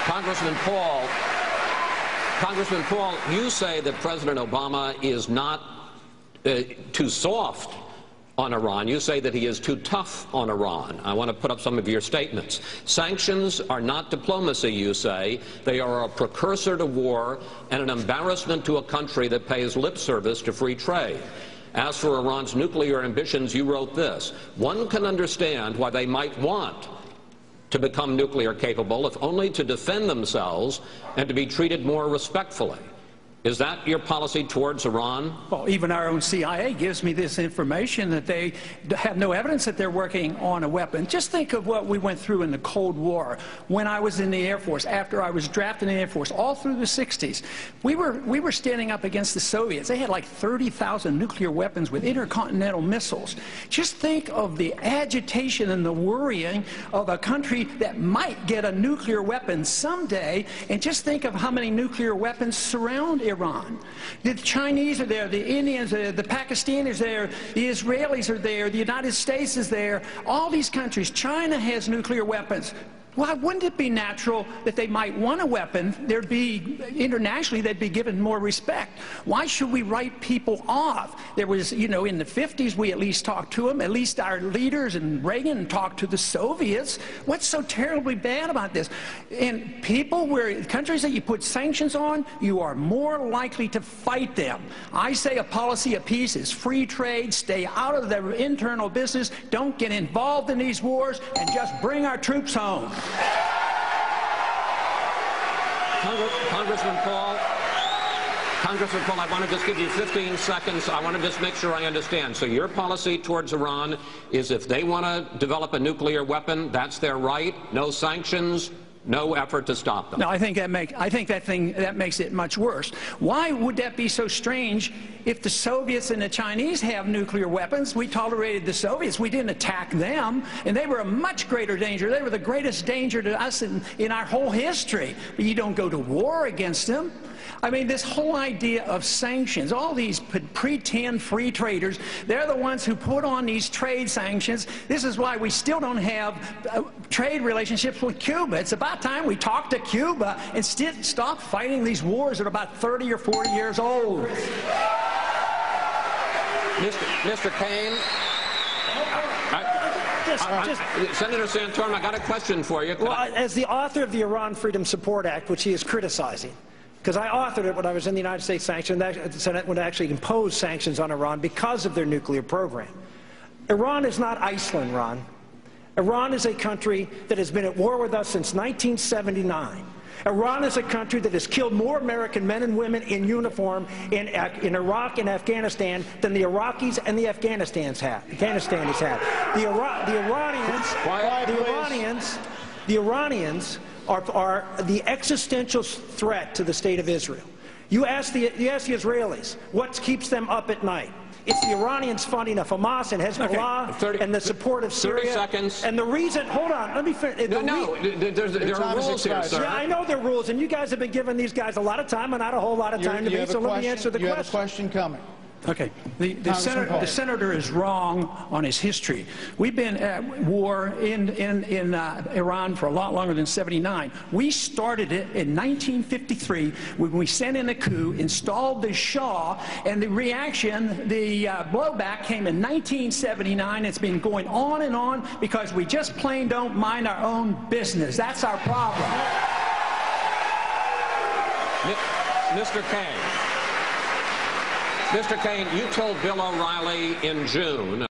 Congressman Paul, you say that President Obama is not too soft on Iran. You say that he is too tough on Iran. I want to put up some of your statements. Sanctions are not diplomacy, you say. They are a precursor to war and an embarrassment to a country that pays lip service to free trade. As for Iran's nuclear ambitions, you wrote this: one can understand why they might want to become nuclear capable, if only to defend themselves and to be treated more respectfully. Is that your policy towards Iran? Well, even our own CIA gives me this information that they have no evidence that they're working on a weapon. Just think of what we went through in the Cold War. When I was in the Air Force, after I was drafted in the Air Force, all through the 60s, we were standing up against the Soviets. They had like 30,000 nuclear weapons with intercontinental missiles. Just think of the agitation and the worrying of a country that might get a nuclear weapon someday, and just think of how many nuclear weapons surround Iran. The Chinese are there, the Indians are there, the Pakistanis are there, the Israelis are there, the United States is there. All these countries. China has nuclear weapons. Why wouldn't it be natural that they might want a weapon? There'd be, internationally, they'd be given more respect. Why should we write people off? There was, you know, in the 50s, we at least talked to them. At least our leaders and Reagan talked to the Soviets. What's so terribly bad about this? And people, countries that you put sanctions on, you are more likely to fight them. I say a policy of peace is free trade, stay out of their internal business, don't get involved in these wars, and just bring our troops home. Congressman Paul, I want to just give you 15 seconds. I want to just make sure I understand. So your policy towards Iran is if they want to develop a nuclear weapon, that's their right, no sanctions, no effort to stop them. No, I think that makes it much worse. Why would that be so strange? If the Soviets and the Chinese have nuclear weapons, we tolerated the Soviets. We didn't attack them, and they were a much greater danger. They were the greatest danger to us in our whole history. But you don't go to war against them. I mean, this whole idea of sanctions, all these pretend free traders, they're the ones who put on these trade sanctions. This is why we still don't have trade relationships with Cuba. It's about time we talk to Cuba and stop fighting these wars that are about 30 or 40 years old. Mr. Kaine, Senator Santorum, I got a question for you. Well, as the author of the Iran Freedom Support Act, which he is criticizing, because I authored it when I was in the United States the Senate would actually impose sanctions on Iran because of their nuclear program. Iran is not Iceland, Ron. Iran is a country that has been at war with us since 1979. Iran is a country that has killed more American men and women in uniform in Iraq and Afghanistan than the Iraqis and the Afghanistan has had. The Iranians are the existential threat to the state of Israel. You ask the Israelis, what keeps them up at night? It's the Iranians funding of Hamas and Hezbollah and the support of Syria. 30 seconds. And the reason, hold on, let me finish. There are rules here, sir. Yeah, I know there are rules, and you guys have been giving these guys a lot of time and not a whole lot of time to me, so let me answer the question. You have a question coming. Okay. The senator is wrong on his history. We've been at war in Iran for a lot longer than '79. We started it in 1953 when we sent in a coup, installed the Shah, and the reaction, the blowback came in 1979. It's been going on and on because we just plain don't mind our own business. That's our problem. Mr. Kaine, you told Bill O'Reilly in June